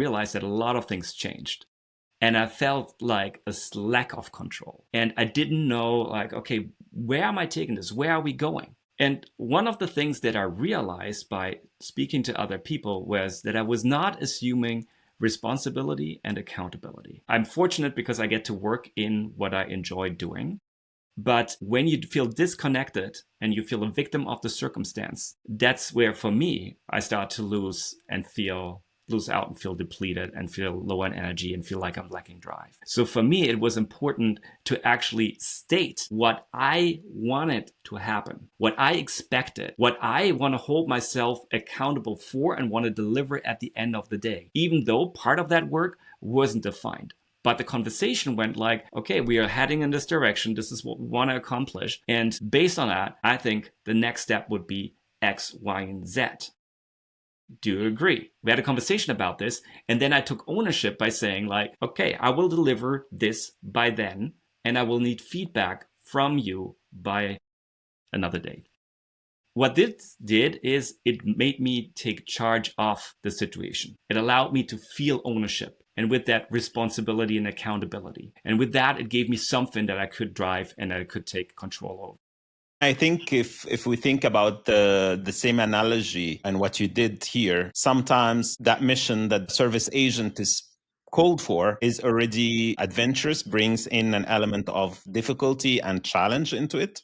realized that a lot of things changed. And I felt like a lack of control. And I didn't know, like, okay, where am I taking this? Where are we going? And one of the things that I realized by speaking to other people was that I was not assuming responsibility and accountability. I'm fortunate because I get to work in what I enjoy doing. But when you feel disconnected and you feel a victim of the circumstance, that's where, for me, I start to lose out and feel depleted and feel low on energy and feel like I'm lacking drive. So for me, it was important to actually state what I wanted to happen, what I expected, what I want to hold myself accountable for and want to deliver at the end of the day, even though part of that work wasn't defined. But the conversation went like, okay, we are heading in this direction. This is what we want to accomplish. And based on that, I think the next step would be X, Y, and Z. Do you agree? We had a conversation about this. And then I took ownership by saying like, okay, I will deliver this by then. And I will need feedback from you by another date. What this did is it made me take charge of the situation. It allowed me to feel ownership. And with that, responsibility and accountability. And with that, it gave me something that I could drive and I could take control over. I think if we think about the same analogy and what you did here, sometimes that mission that the service agent is called for is already adventurous, brings in an element of difficulty and challenge into it.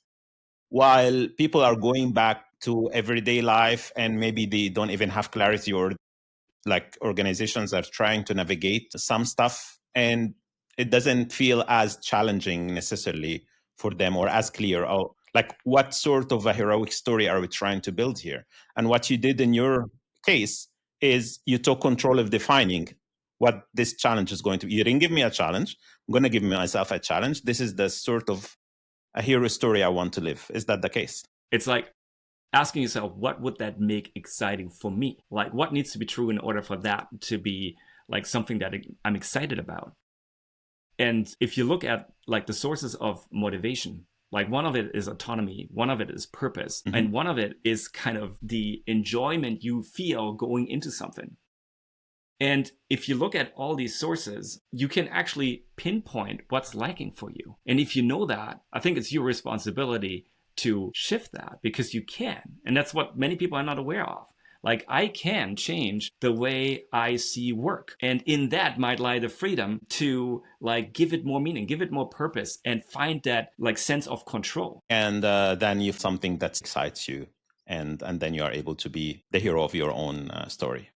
While people are going back to everyday life and maybe they don't even have clarity, or like organizations are trying to navigate some stuff and it doesn't feel as challenging necessarily for them or as clear. Oh, like what sort of a heroic story are we trying to build here? And what you did in your case is you took control of defining what this challenge is going to be. You didn't give me a challenge. I'm going to give myself a challenge. This is the sort of a hero story I want to live. Is that the case? It's like asking yourself, what would that make exciting for me? Like, what needs to be true in order for that to be like something that I'm excited about? And if you look at like the sources of motivation, like one of it is autonomy, one of it is purpose, and one of it is kind of the enjoyment you feel going into something. And if you look at all these sources, you can actually pinpoint what's lacking for you. And if you know that, I think it's your responsibility to shift that, because you can. And that's what many people are not aware of. Like, I can change the way I see work. And in that might lie the freedom to like give it more meaning, give it more purpose, and find that like sense of control. And then you have something that excites you. And then you are able to be the hero of your own story.